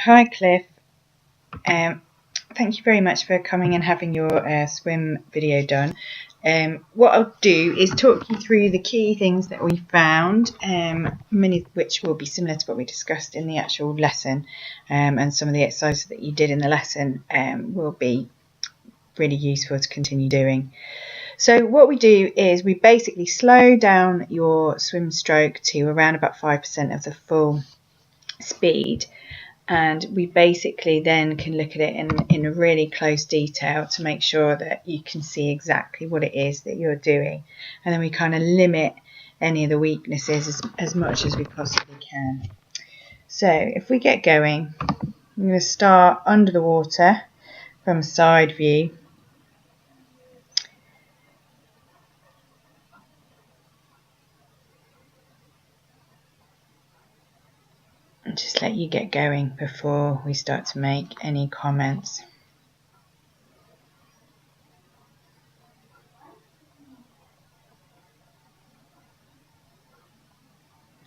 Hi Cliff, thank you very much for coming and having your swim video done. What I'll do is talk you through the key things that we found, many of which will be similar to what we discussed in the actual lesson, and some of the exercises that you did in the lesson will be really useful to continue doing. So what we do is we basically slow down your swim stroke to around about 5% of the full speed, and we basically then can look at it in a really close detail to make sure that you can see exactly what it is that you're doing, and then we kind of limit any of the weaknesses as much as we possibly can. So if we get going, I'm going to start under the water from a side view. And just let you get going before we start to make any comments.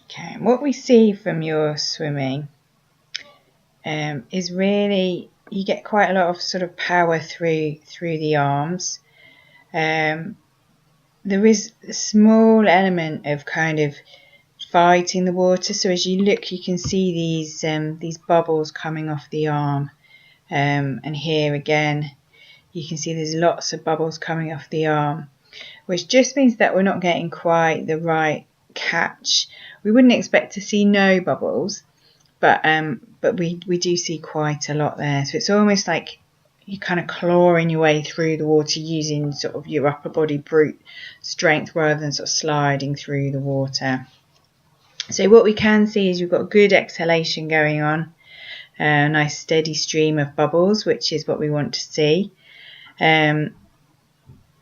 Okay, and what we see from your swimming is really you get quite a lot of sort of power through the arms. There is a small element of kind of fighting the water, so as you look you can see these bubbles coming off the arm, and here again you can see there's lots of bubbles coming off the arm, which just means that we're not getting quite the right catch. We wouldn't expect to see no bubbles, but we do see quite a lot there, so it's almost like you're kind of clawing your way through the water using sort of your upper body brute strength rather than sort of sliding through the water. So what we can see is you've got good exhalation going on, a nice steady stream of bubbles, which is what we want to see. But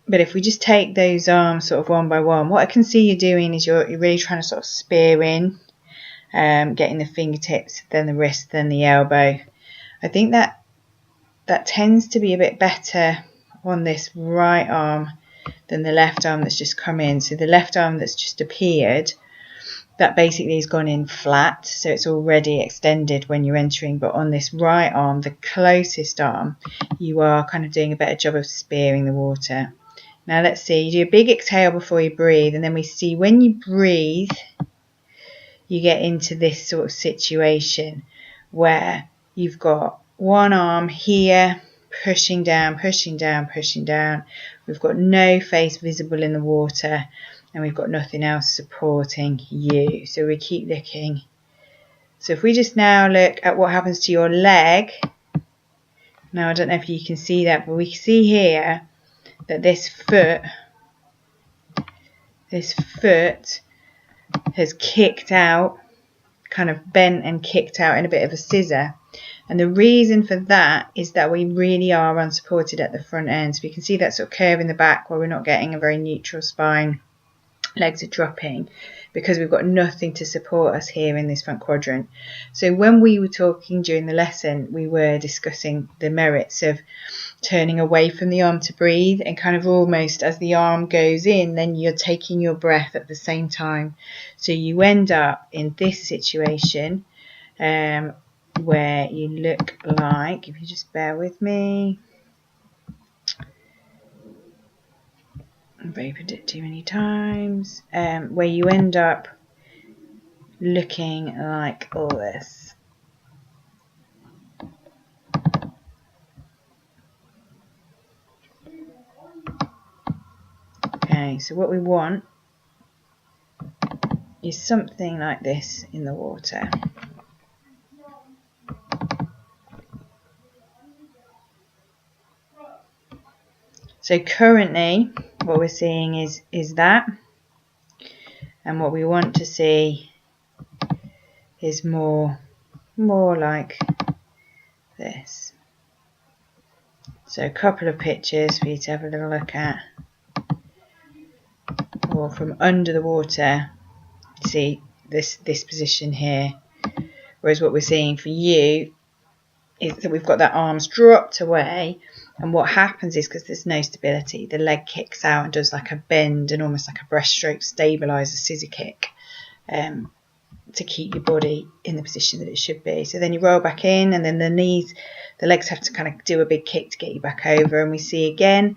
if we just take those arms sort of one by one, what I can see you doing is you're really trying to sort of spear in, getting the fingertips, then the wrist, then the elbow. I think that tends to be a bit better on this right arm than the left arm that's just come in. So the left arm that's just appeared, that basically has gone in flat, so it's already extended when you're entering, but on this right arm, the closest arm, you are kind of doing a better job of spearing the water. Now let's see, you do a big exhale before you breathe, and then we see when you breathe, you get into this sort of situation where you've got one arm here, pushing down, pushing down, pushing down. We've got no face visible in the water, and we've got nothing else supporting you. So we keep looking. So if we just now look at what happens to your leg. Now I don't know if you can see that, but we see here that this foot has kicked out, kind of bent and kicked out in a bit of a scissor. And the reason for that is that we really are unsupported at the front end. So we can see that sort of curve in the back where we're not getting a very neutral spine. Legs are dropping because we've got nothing to support us here in this front quadrant. So when we were talking during the lesson, we were discussing the merits of turning away from the arm to breathe, and kind of almost as the arm goes in, then you're taking your breath at the same time. So you end up in this situation where you look like, if you just bear with me, I've opened it too many times, where you end up looking like all this. Okay, so what we want is something like this in the water. So currently what we're seeing is that, and what we want to see is more like this. So a couple of pictures for you to have a little look at, or from under the water, see this position here, whereas what we're seeing for you is that we've got that arms dropped away, and what happens is, because there's no stability, the leg kicks out and does like a bend and almost like a breaststroke stabilizer scissor kick, to keep your body in the position that it should be. So then you roll back in, and then the legs have to kind of do a big kick to get you back over. And we see again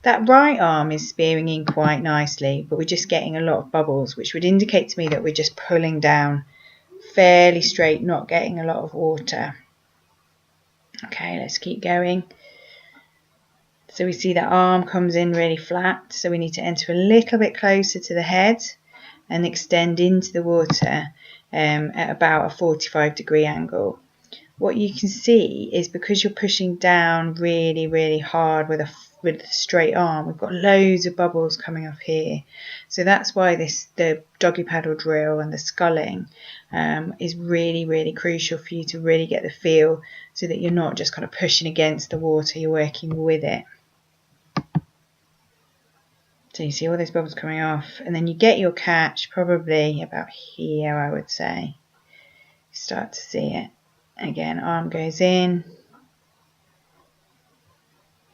that right arm is spearing in quite nicely, but we're just getting a lot of bubbles, which would indicate to me that we're just pulling down fairly straight, not getting a lot of water. Okay, let's keep going. So we see that arm comes in really flat, so we need to enter a little bit closer to the head and extend into the water at about a 45-degree angle. What you can see is because you're pushing down really, really hard with a straight arm, we've got loads of bubbles coming off here. So that's why the doggy paddle drill and the sculling is really, really crucial for you to really get the feel, so that you're not just kind of pushing against the water, you're working with it. So you see all those bubbles coming off, and then you get your catch probably about here, I would say. Start to see it. Again, arm goes in.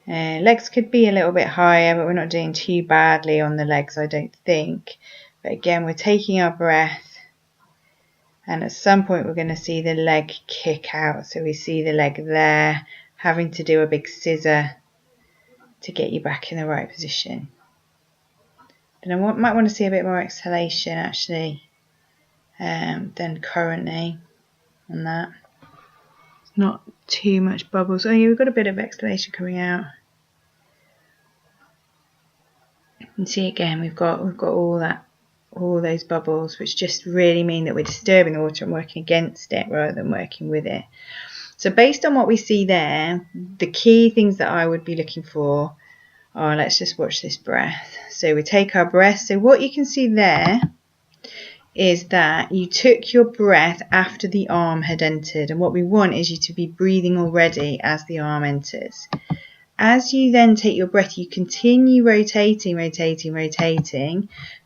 Legs could be a little bit higher, but we're not doing too badly on the legs, I don't think. But again, we're taking our breath, and at some point we're going to see the leg kick out. So we see the leg there, having to do a big scissor to get you back in the right position. Then I might want to see a bit more exhalation actually than currently on that. Not too much bubbles. Oh yeah, we've got a bit of exhalation coming out. And see again, we've got all those bubbles, which just really mean that we're disturbing the water and working against it rather than working with it. So based on what we see there, the key things that I would be looking for are, let's just watch this breath. So we take our breath. So what you can see there is that you took your breath after the arm had entered, and what we want is you to be breathing already as the arm enters. As you then take your breath, you continue rotating,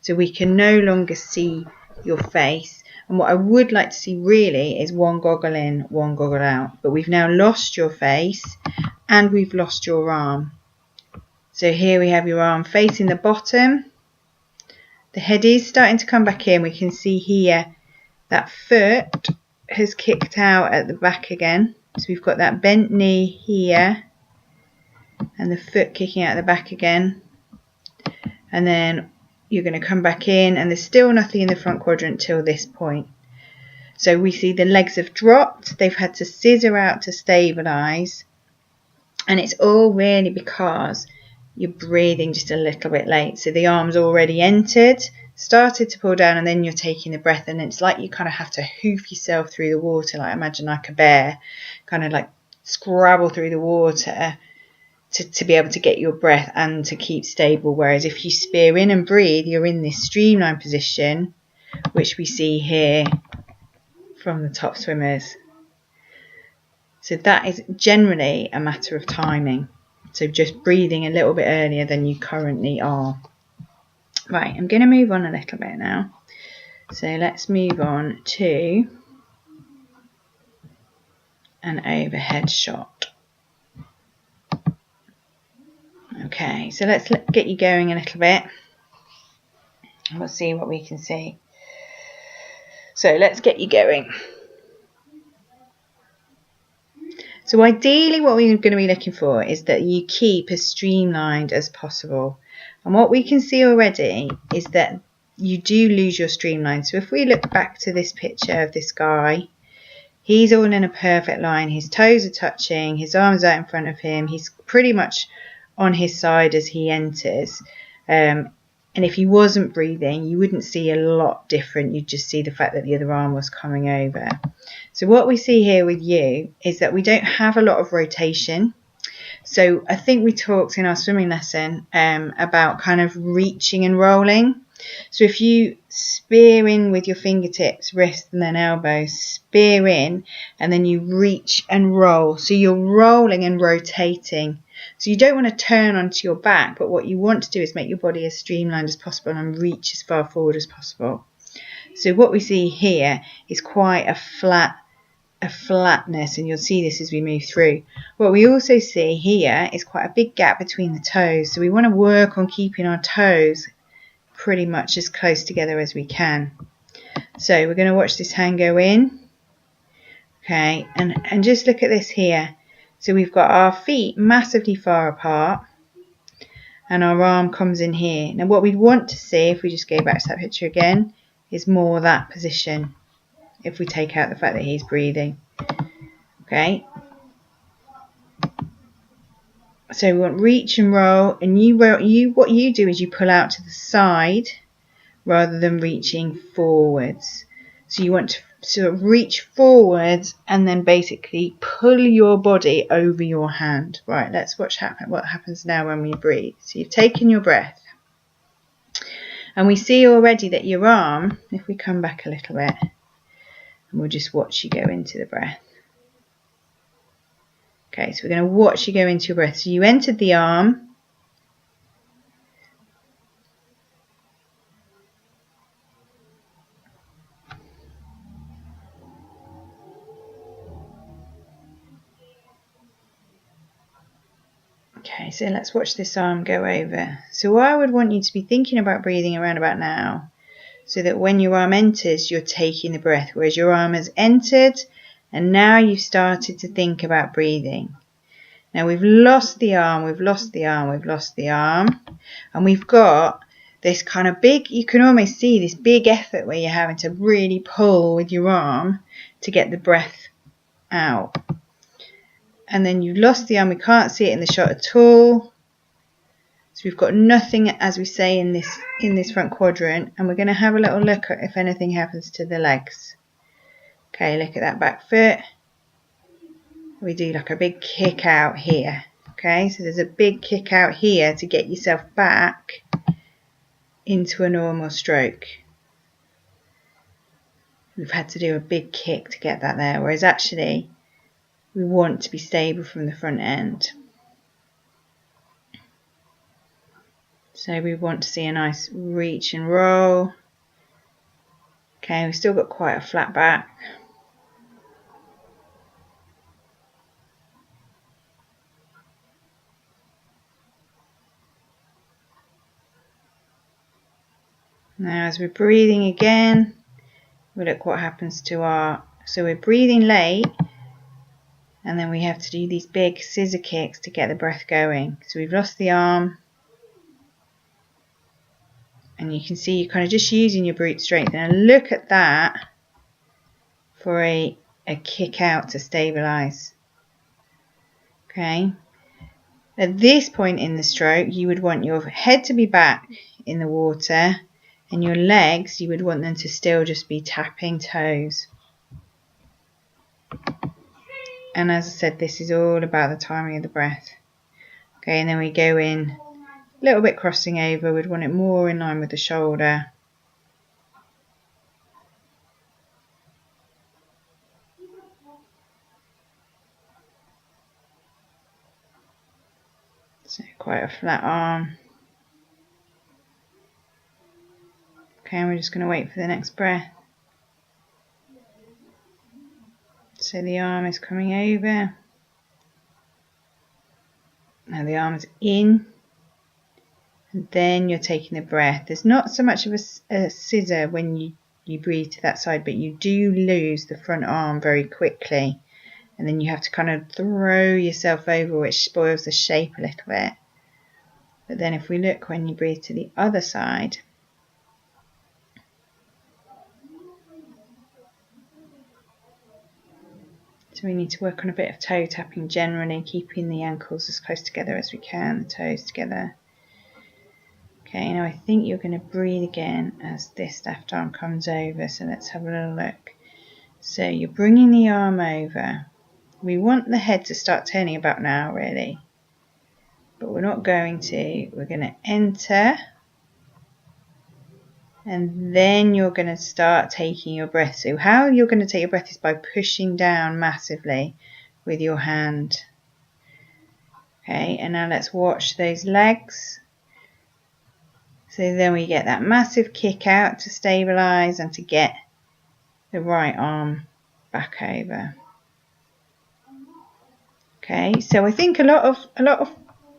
so we can no longer see your face. And what I would like to see really is one goggle in, one goggle out. But we've now lost your face and we've lost your arm. So here we have your arm facing the bottom. The head is starting to come back in. We can see here that foot has kicked out at the back again. So we've got that bent knee here and the foot kicking out the back again. And then you're going to come back in, and there's still nothing in the front quadrant till this point. So we see the legs have dropped. They've had to scissor out to stabilise. And it's all really because you're breathing just a little bit late. So the arm's already entered, started to pull down, and then you're taking the breath, and it's like you kind of have to hoof yourself through the water, like imagine like a bear, kind of like scrabble through the water to be able to get your breath and to keep stable. Whereas if you spear in and breathe, you're in this streamline position, which we see here from the top swimmers. So that is generally a matter of timing. So just breathing a little bit earlier than you currently are. Right, I'm going to move on a little bit now. So let's move on to an overhead shot. Okay, so let's get you going a little bit. We'll see what we can see. So let's get you going. So ideally what we're going to be looking for is that you keep as streamlined as possible. And what we can see already is that you do lose your streamline. So if we look back to this picture of this guy, he's all in a perfect line. His toes are touching, his arms out in front of him. He's pretty much on his side as he enters. And if he wasn't breathing, you wouldn't see a lot different. You'd just see the fact that the other arm was coming over. So what we see here with you is that we don't have a lot of rotation. So I think we talked in our swimming lesson about kind of reaching and rolling. So if you spear in with your fingertips, wrist and then elbows, spear in and then you reach and roll. So you're rolling and rotating. So you don't want to turn onto your back, but what you want to do is make your body as streamlined as possible and reach as far forward as possible. So what we see here is quite a flatness, and you'll see this as we move through. What we also see here is quite a big gap between the toes. So we want to work on keeping our toes pretty much as close together as we can. So we're going to watch this hand go in. Okay, and just look at this here. So we've got our feet massively far apart and our arm comes in here. Now what we'd want to see, if we just go back to that picture again, is more that position if we take out the fact that he's breathing. Okay, so we want reach and roll, and what you do is you pull out to the side rather than reaching forwards. So you want to sort of reach forwards and then basically pull your body over your hand. Right, let's watch what happens now when we breathe. So you've taken your breath, and we see already that your arm, if we come back a little bit, and we'll just watch you go into the breath. Okay, so we're going to watch you go into your breath. So you entered the arm. Okay, so let's watch this arm go over. So I would want you to be thinking about breathing around about now, so that when your arm enters, you're taking the breath, whereas your arm has entered and now you've started to think about breathing. Now we've lost the arm, we've lost the arm, we've lost the arm, and we've got this kind of big, you can almost see this big effort where you're having to really pull with your arm to get the breath out. And then you've lost the arm, we can't see it in the shot at all. So we've got nothing, as we say, in this front quadrant, and we're going to have a little look at if anything happens to the legs. Okay, look at that back foot. We do like a big kick out here. Okay, so there's a big kick out here to get yourself back into a normal stroke. We've had to do a big kick to get that there, whereas actually we want to be stable from the front end. So we want to see a nice reach and roll. Okay, we've still got quite a flat back. Now as we're breathing again, we'll look what happens to so we're breathing late, and then we have to do these big scissor kicks to get the breath going. So we've lost the arm, and you can see you're kind of just using your brute strength. And look at that for a kick out to stabilize. Okay, at this point in the stroke, you would want your head to be back in the water, and your legs, you would want them to still just be tapping toes. And as I said, this is all about the timing of the breath. Okay, and then we go in a little bit crossing over. We'd want it more in line with the shoulder. So quite a flat arm. Okay, and we're just going to wait for the next breath. So the arm is coming over. Now the arm is in. And then you're taking the breath. There's not so much of a scissor when you breathe to that side, but you do lose the front arm very quickly. And then you have to kind of throw yourself over, which spoils the shape a little bit. But then if we look when you breathe to the other side, so we need to work on a bit of toe tapping generally, keeping the ankles as close together as we can, the toes together. Okay, now I think you're going to breathe again as this left arm comes over, so let's have a little look. So you're bringing the arm over. We want the head to start turning about now, really, but we're not going to. We're going to enter, and then you're going to start taking your breath. So how you're going to take your breath is by pushing down massively with your hand. Okay, and now let's watch those legs. So then we get that massive kick out to stabilize and to get the right arm back over. Okay, so I think a lot of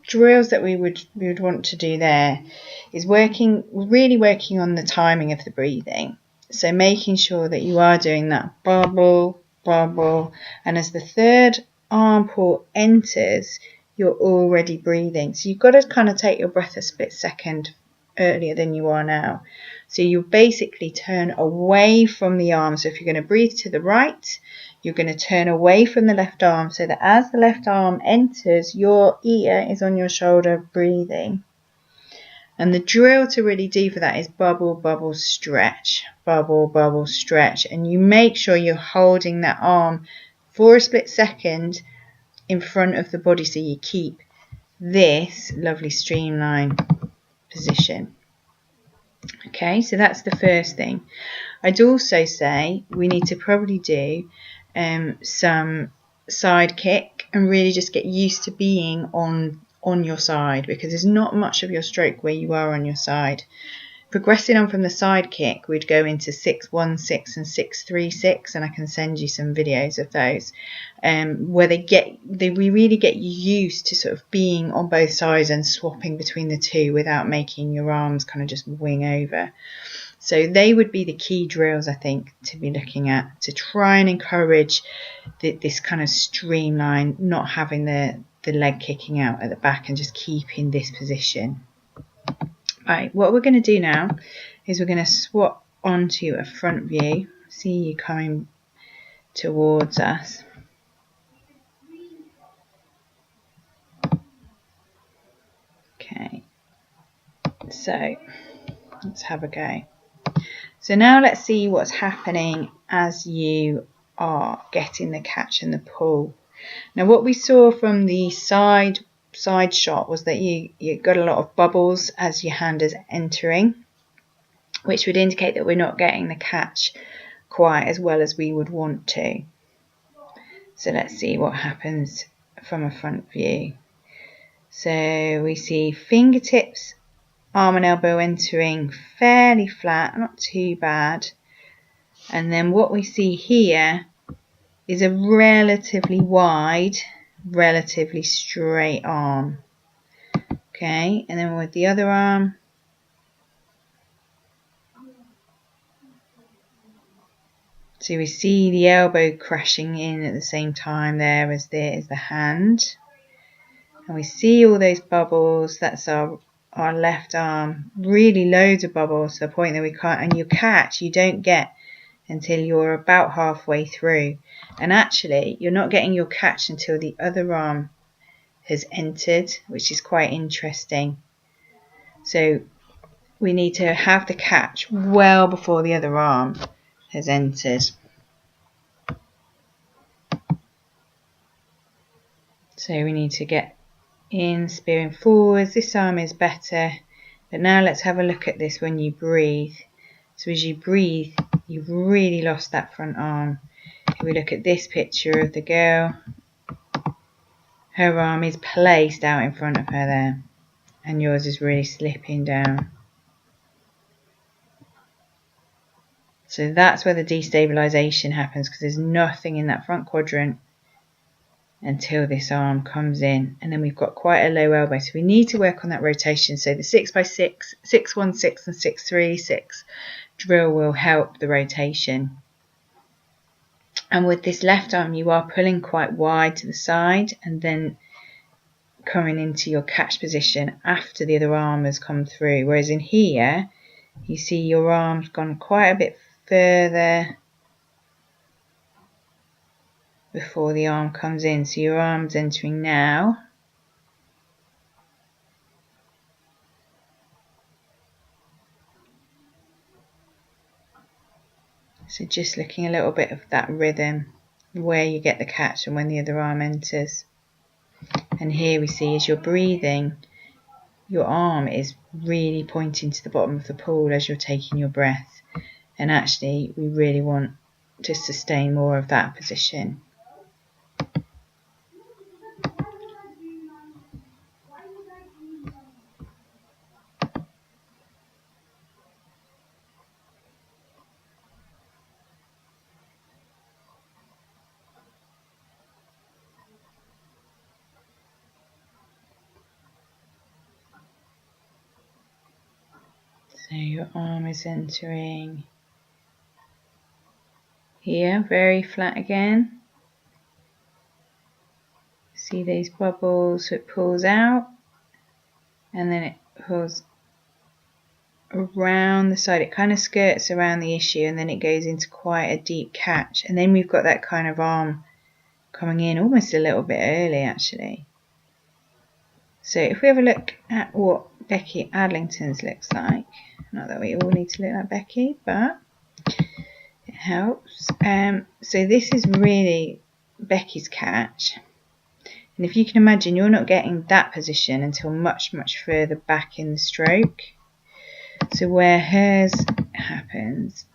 drills that we would want to do there is really working on the timing of the breathing. So making sure that you are doing that bubble, bubble, and as the third arm pull enters, you're already breathing. So you've got to kind of take your breath a split second earlier than you are now. So you basically turn away from the arm. So if you're going to breathe to the right, you're going to turn away from the left arm so that as the left arm enters, your ear is on your shoulder breathing. And the drill to really do for that is bubble, bubble, stretch, bubble, bubble, stretch. And you make sure you're holding that arm for a split second in front of the body so you keep this lovely streamline position. Okay, so that's the first thing. I'd also say we need to probably do some side kick and really just get used to being on your side, because there's not much of your stroke where you are on your side. Progressing on from the side kick, we'd go into 6-1-6 and 6-3-6, and I can send you some videos of those, where we really get used to sort of being on both sides and swapping between the two without making your arms kind of just wing over. So they would be the key drills, I think, to be looking at, to try and encourage this kind of streamline, not having the leg kicking out at the back and just keeping this position. Right, what we're going to do now is we're going to swap onto a front view. See you coming towards us. Okay, so let's have a go. So now let's see what's happening as you are getting the catch and the pull. Now what we saw from the side shot was that you got a lot of bubbles as your hand is entering, which would indicate that we're not getting the catch quite as well as we would want to. So let's see what happens from a front view. So we see fingertips, arm and elbow entering fairly flat, not too bad. And then what we see here is a relatively wide, relatively straight arm. Okay, and then with the other arm, so we see the elbow crashing in at the same time there as the hand. And we see all those bubbles. That's our left arm, really loads of bubbles to the point that we can't, and your catch you don't get until you're about halfway through. And actually you're not getting your catch until the other arm has entered, which is quite interesting. So we need to have the catch well before the other arm has entered. So we need to get in, spearing forwards. This arm is better, but now let's have a look at this when you breathe. So as you breathe, you've really lost that front arm. If we look at this picture of the girl, her arm is placed out in front of her there, and yours is really slipping down. So that's where the destabilization happens, because there's nothing in that front quadrant until this arm comes in, and then we've got quite a low elbow, so we need to work on that rotation. So the 6x6, 6-1-6 and 6-3-6 drill will help the rotation. And with this left arm you are pulling quite wide to the side and then coming into your catch position after the other arm has come through, whereas in here you see your arm's gone quite a bit further before the arm comes in. So your arm's entering now. So just looking a little bit of that rhythm, where you get the catch and when the other arm enters. And here we see as you're breathing, your arm is really pointing to the bottom of the pool as you're taking your breath. And actually we really want to sustain more of that position. So your arm is entering, here, very flat again. See these bubbles, so it pulls out and then it pulls around the side. It kind of skirts around the issue and then it goes into quite a deep catch, and then we've got that kind of arm coming in almost a little bit early actually. So if we have a look at what Becky Adlington's looks like, not that we all need to look like Becky, but it helps. So this is really Becky's catch, and if you can imagine, you're not getting that position until much further back in the stroke. So where hers happens,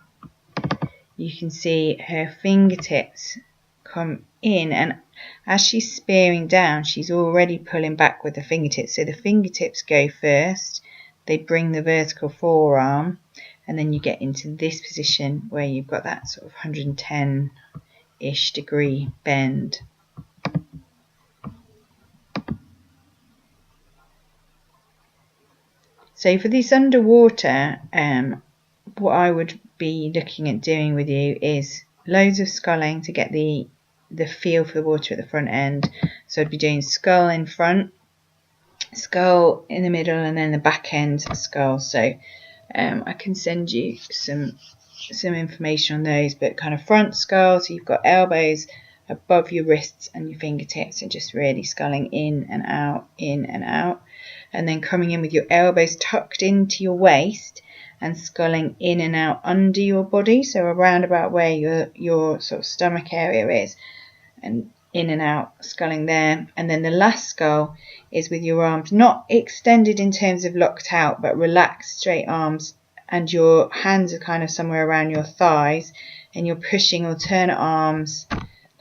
you can see her fingertips come in, and as she's spearing down, she's already pulling back with the fingertips. So the fingertips go first, they bring the vertical forearm, and then you get into this position where you've got that sort of 110-ish degree bend. So for this underwater, what I would be looking at doing with you is loads of sculling to get the feel for the water at the front end. So I'd be doing skull in front, skull in the middle, and then the back end skull. So I can send you some information on those, but kind of front skull, so you've got elbows above your wrists and your fingertips, and just really sculling in and out, and then coming in with your elbows tucked into your waist and sculling in and out under your body, so around about where your sort of stomach area is, and in and out, sculling there. And then the last skull is with your arms not extended in terms of locked out, but relaxed straight arms, and your hands are kind of somewhere around your thighs, and you're pushing alternate arms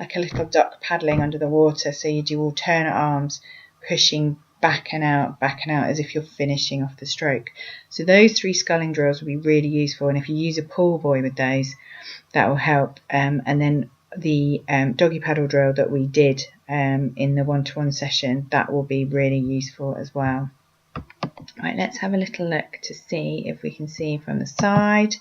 like a little duck paddling under the water. So you do alternate arms, pushing back and out, as if you're finishing off the stroke. So those 3 sculling drills will be really useful, and if you use a pool buoy with those, that will help. And then the doggy paddle drill that we did in the one-to-one session, that will be really useful as well. Right, let's have a little look to see if we can see from the side.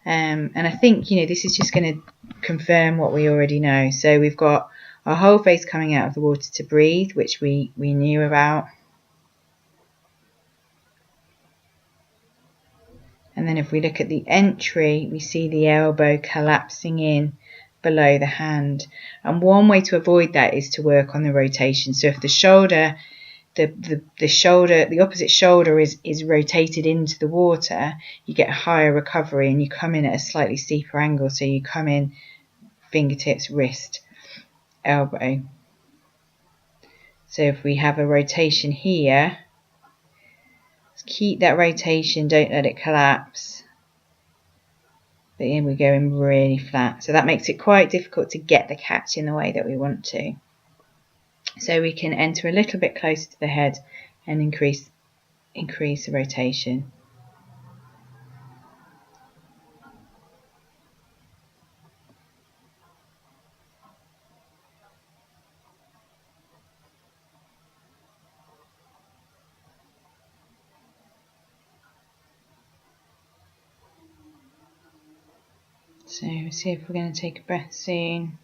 And I think, this is just going to confirm what we already know. So we've got our whole face coming out of the water to breathe, which we knew about. And then if we look at the entry, we see the elbow collapsing in below the hand. And one way to avoid that is to work on the rotation. So if the shoulder, the opposite shoulder is rotated into the water, you get a higher recovery and you come in at a slightly steeper angle. So you come in fingertips, wrist, elbow. So if we have a rotation here, keep that rotation, don't let it collapse. But then we go in really flat. So that makes it quite difficult to get the catch in the way that we want to. So we can enter a little bit closer to the head and increase the rotation. So we'll see if we're going to take a breath soon.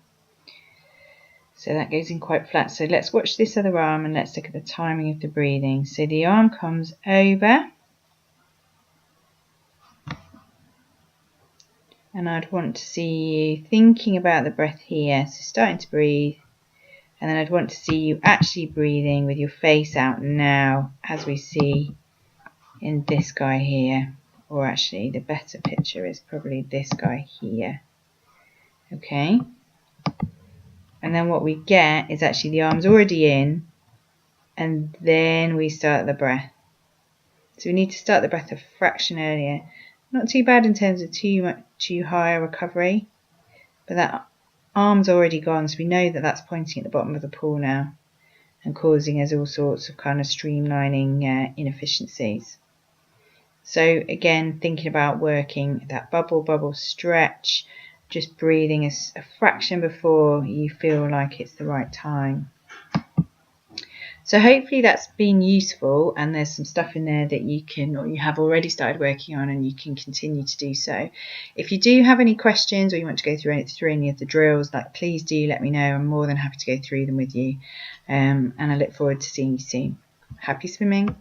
So that goes in quite flat. So let's watch this other arm and let's look at the timing of the breathing. So the arm comes over, and I'd want to see you thinking about the breath here. So starting to breathe, and then I'd want to see you actually breathing with your face out now, as we see in this guy here. Or actually the better picture is probably this guy here. Okay. And then what we get is actually the arm's already in, and then we start the breath. So we need to start the breath a fraction earlier. Not too bad in terms of too high a recovery, but that arm's already gone, so we know that that's pointing at the bottom of the pool now and causing us all sorts of kind of streamlining inefficiencies. So again, thinking about working that bubble stretch, just breathing a fraction before you feel like it's the right time. So hopefully that's been useful, and there's some stuff in there that you can, or you have already started working on, and you can continue to do so. If you do have any questions or you want to go through any of the drills, please do let me know. I'm more than happy to go through them with you, and I look forward to seeing you soon. Happy swimming!